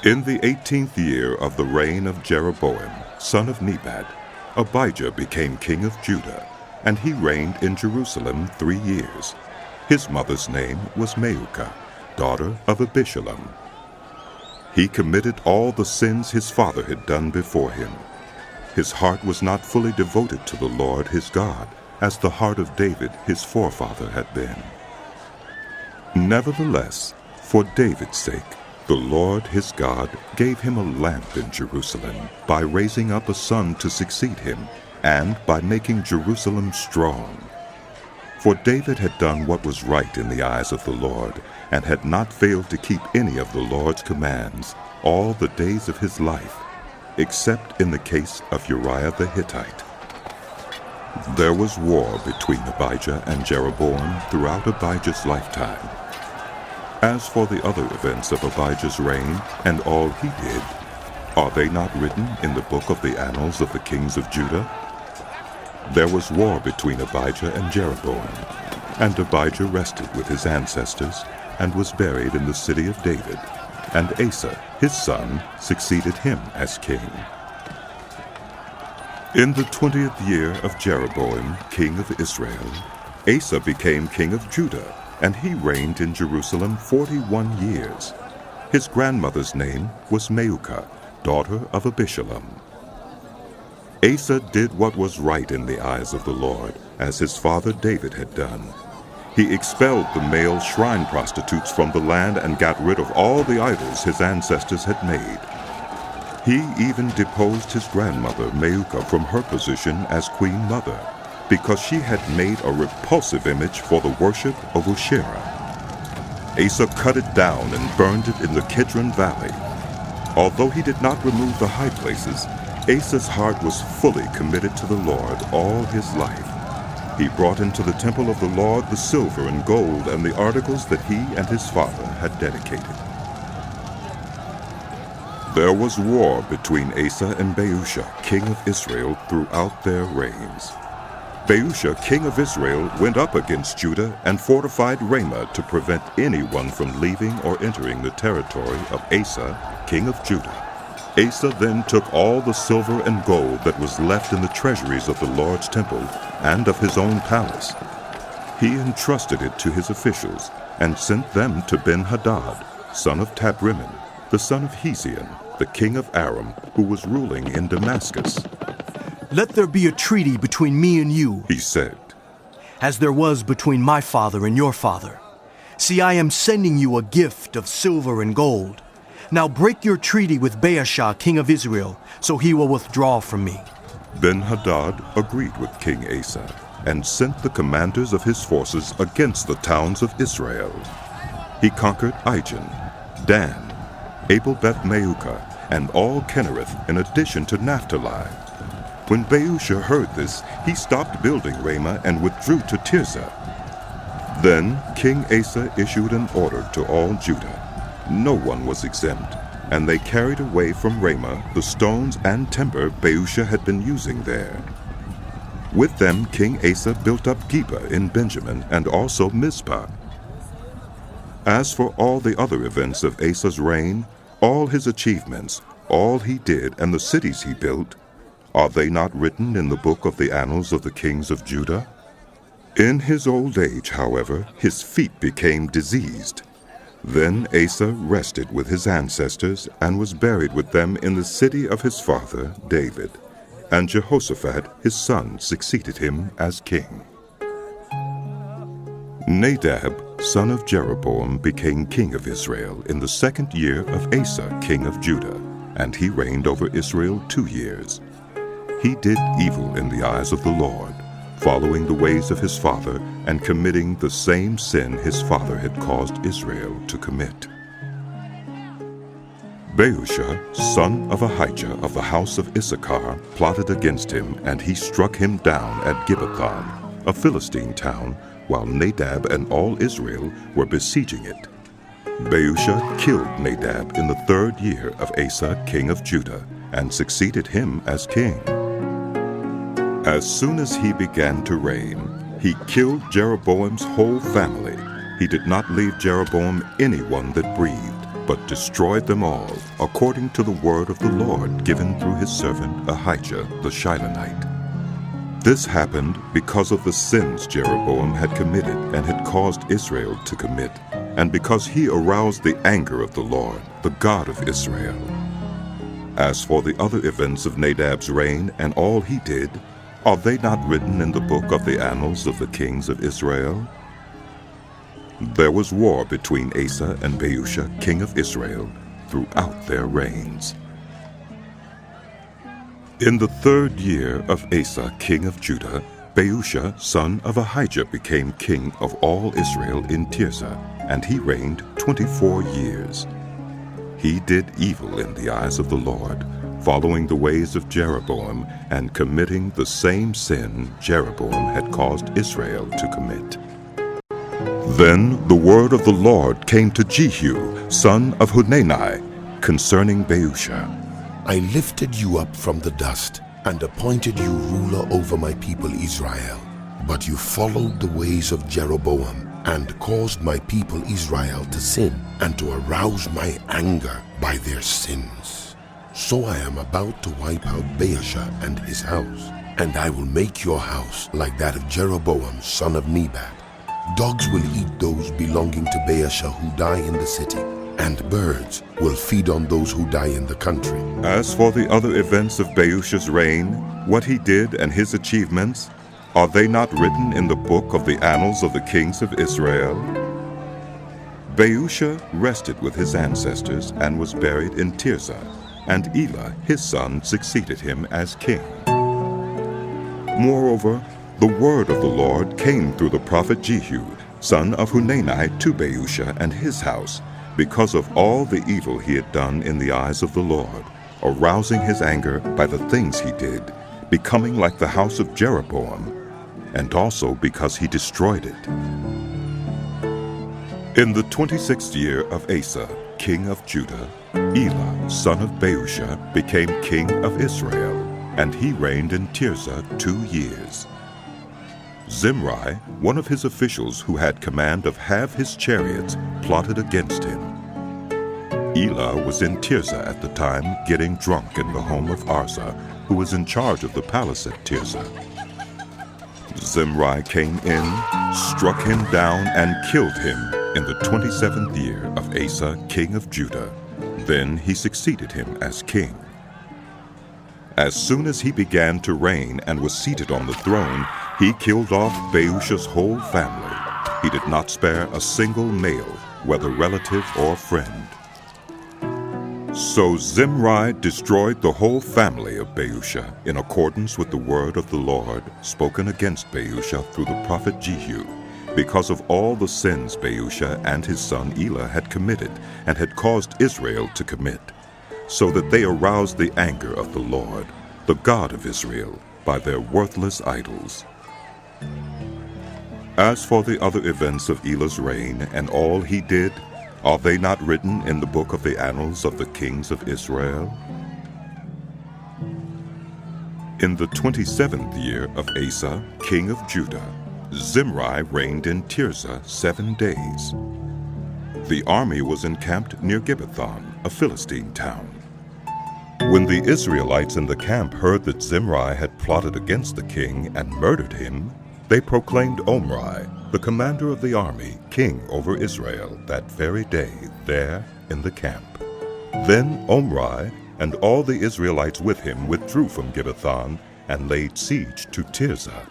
In the 18th year of the reign of Jeroboam, son of Nebat, Abijah became king of Judah, and he reigned in Jerusalem 3 years. His mother's name was Maacah, daughter of Abijam. He committed all the sins his father had done before him. His heart was not fully devoted to the Lord his God, as the heart of David his forefather had been. Nevertheless, for David's sake, the Lord his God gave him a lamp in Jerusalem by raising up a son to succeed him, and by making Jerusalem strong. For David had done what was right in the eyes of the Lord, and had not failed to keep any of the Lord's commands all the days of his life, except in the case of Uriah the Hittite. There was war between Abijah and Jeroboam throughout Abijah's lifetime. As for the other events of Abijah's reign and all he did, are they not written in the book of the annals of the kings of Judah? There was war between Abijah and Jeroboam, and Abijah rested with his ancestors and was buried in the city of David, and Asa, his son, succeeded him as king. In the 20th year of Jeroboam, king of Israel, Asa became king of Judah, and he reigned in Jerusalem 41 years. His grandmother's name was Maacah, daughter of Abijam. Asa did what was right in the eyes of the Lord, as his father David had done. He expelled the male shrine prostitutes from the land and got rid of all the idols his ancestors had made. He even deposed his grandmother Maacah from her position as queen mother, because she had made a repulsive image for the worship of Asherah. Asa cut it down and burned it in the Kidron Valley. Although he did not remove the high places, Asa's heart was fully committed to the Lord all his life. He brought into the temple of the Lord the silver and gold and the articles that he and his father had dedicated. There was war between Asa and Baasha, king of Israel, throughout their reigns. Baasha, king of Israel, went up against Judah and fortified Ramah to prevent anyone from leaving or entering the territory of Asa, king of Judah. Asa then took all the silver and gold that was left in the treasuries of the Lord's temple and of his own palace. He entrusted it to his officials and sent them to Ben-hadad, son of Tabrimmon, the son of Hezion, the king of Aram, who was ruling in Damascus. "Let there be a treaty between me and you," he said, "as there was between my father and your father. See, I am sending you a gift of silver and gold. Now break your treaty with Baasha, king of Israel, so he will withdraw from me." Ben-hadad agreed with King Asa and sent the commanders of his forces against the towns of Israel. He conquered Ahijah, Dan, Abel-Beth-maacah, and all Kinnereth, in addition to Naphtali. When Baasha heard this, he stopped building Ramah and withdrew to Tirzah. Then King Asa issued an order to all Judah. No one was exempt, and they carried away from Ramah the stones and timber Baasha had been using there. With them King Asa built up Geba in Benjamin and also Mizpah. As for all the other events of Asa's reign, all his achievements, all he did, and the cities he built, are they not written in the book of the annals of the kings of Judah? In his old age, however, his feet became diseased. Then Asa rested with his ancestors and was buried with them in the city of his father David. And Jehoshaphat his son succeeded him as king. Nadab, son of Jeroboam, became king of Israel in the 2nd year of Asa, king of Judah, and he reigned over Israel 2 years. He did evil in the eyes of the Lord, following the ways of his father and committing the same sin his father had caused Israel to commit. Baasha, son of Ahijah of the house of Issachar, plotted against him, and he struck him down at Gibbethon, a Philistine town, while Nadab and all Israel were besieging it. Baasha killed Nadab in the 3rd year of Asa, king of Judah, and succeeded him as king. As soon as he began to reign, he killed Jeroboam's whole family. He did not leave Jeroboam anyone that breathed, but destroyed them all, according to the word of the Lord given through his servant Ahijah the Shilonite. This happened because of the sins Jeroboam had committed and had caused Israel to commit, and because he aroused the anger of the Lord, the God of Israel. As for the other events of Nadab's reign and all he did, are they not written in the book of the annals of the kings of Israel? There was war between Asa and Baasha, king of Israel, throughout their reigns. In the 3rd year of Asa, king of Judah, Baasha, son of Ahijah, became king of all Israel in Tirzah, and he reigned 24 years. He did evil in the eyes of the Lord, following the ways of Jeroboam and committing the same sin Jeroboam had caused Israel to commit. Then the word of the Lord came to Jehu, son of Hanani, concerning Baasha. I lifted you up from the dust and appointed you ruler over my people Israel. But you followed the ways of Jeroboam and caused my people Israel to sin and to arouse my anger by their sins. So I am about to wipe out Baasha and his house, and I will make your house like that of Jeroboam, son of Nebat. Dogs will eat those belonging to Baasha who die in the city, and birds will feed on those who die in the country. As for the other events of Baasha's reign, what he did and his achievements, are they not written in the book of the annals of the kings of Israel? Baasha rested with his ancestors and was buried in Tirzah, and Elah his son succeeded him as king. Moreover, the word of the Lord came through the prophet Jehu, son of Hanani, to Baasha and his house, because of all the evil he had done in the eyes of the Lord, arousing his anger by the things he did, becoming like the house of Jeroboam, and also because he destroyed it. In the 26th year of Asa, king of Judah, Elah, son of Baasha, became king of Israel, and he reigned in Tirzah 2 years. Zimri, one of his officials who had command of half his chariots, plotted against him. Elah was in Tirzah at the time, getting drunk in the home of Arza, who was in charge of the palace at Tirzah. Zimri came in, struck him down, and killed him in the 27th year of Asa, king of Judah. Then he succeeded him as king. As soon as he began to reign and was seated on the throne, he killed off Baasha's whole family. He did not spare a single male, whether relative or friend. So Zimri destroyed the whole family of Baasha in accordance with the word of the Lord spoken against Baasha through the prophet Jehu, because of all the sins Baasha and his son Elah had committed and had caused Israel to commit, so that they aroused the anger of the Lord, the God of Israel, by their worthless idols. As for the other events of Elah's reign and all he did, are they not written in the book of the annals of the kings of Israel? In the 27th year of Asa, king of Judah, Zimri reigned in Tirzah 7 days. The army was encamped near Gibbethon, a Philistine town. When the Israelites in the camp heard that Zimri had plotted against the king and murdered him, they proclaimed Omri, the commander of the army, king over Israel that very day there in the camp. Then Omri and all the Israelites with him withdrew from Gibbethon and laid siege to Tirzah.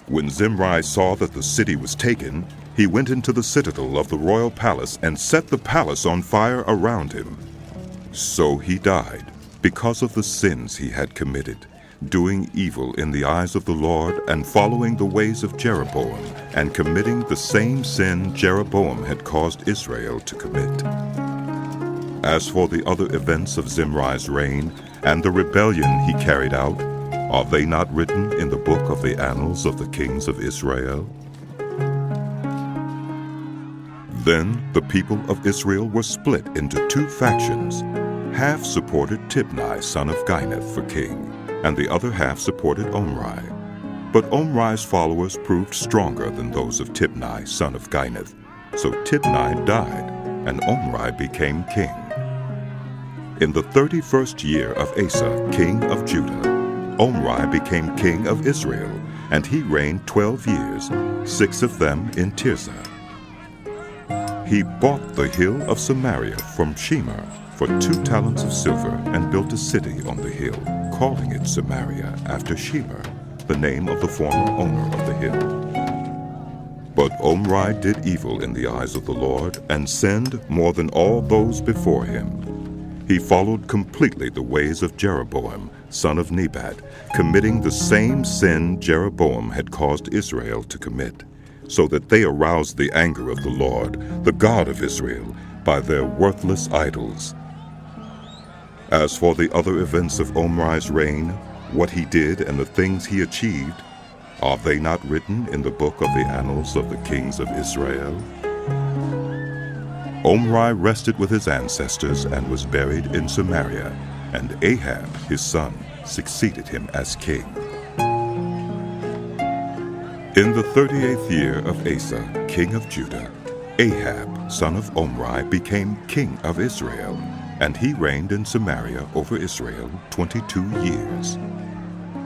When Zimri saw that the city was taken, he went into the citadel of the royal palace and set the palace on fire around him. So he died because of the sins he had committed, doing evil in the eyes of the Lord and following the ways of Jeroboam and committing the same sin Jeroboam had caused Israel to commit. As for the other events of Zimri's reign and the rebellion he carried out, are they not written in the book of the annals of the kings of Israel? Then the people of Israel were split into 2 factions. Half supported Tibni, son of Ginath, for king, and the other half supported Omri. But Omri's followers proved stronger than those of Tibni, son of Ginath. So Tibni died, and Omri became king. In the 31st year of Asa, king of Judah, Omri became king of Israel, and he reigned 12 years, 6 of them in Tirzah. He bought the hill of Samaria from Shemer for 2 talents of silver and built a city on the hill, calling it Samaria after Shemer, the name of the former owner of the hill. But Omri did evil in the eyes of the Lord and sinned more than all those before him. He followed completely the ways of Jeroboam, son of Nebat, committing the same sin Jeroboam had caused Israel to commit, so that they aroused the anger of the Lord, the God of Israel, by their worthless idols. As for the other events of Omri's reign, what he did and the things he achieved, are they not written in the book of the annals of the kings of Israel? Omri rested with his ancestors and was buried in Samaria, and Ahab, his son, succeeded him as king. In the 38th year of Asa, king of Judah, Ahab, son of Omri, became king of Israel, and he reigned in Samaria over Israel 22 years.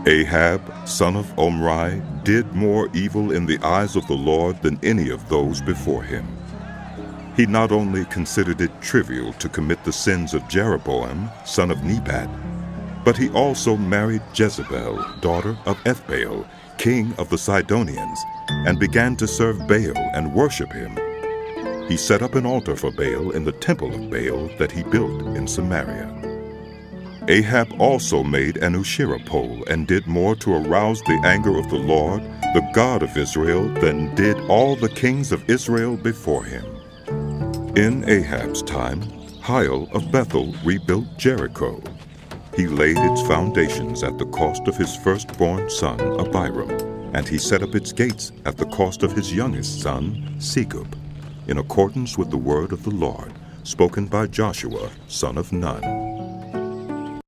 Ahab, son of Omri, did more evil in the eyes of the Lord than any of those before him. He not only considered it trivial to commit the sins of Jeroboam, son of Nebat, but he also married Jezebel, daughter of Ethbaal, king of the Sidonians, and began to serve Baal and worship him. He set up an altar for Baal in the temple of Baal that he built in Samaria. Ahab also made an Asherah pole and did more to arouse the anger of the Lord, the God of Israel, than did all the kings of Israel before him. In Ahab's time, Hiel of Bethel rebuilt Jericho. He laid its foundations at the cost of his firstborn son, Abiram, and he set up its gates at the cost of his youngest son, Segub, in accordance with the word of the Lord, spoken by Joshua, son of Nun.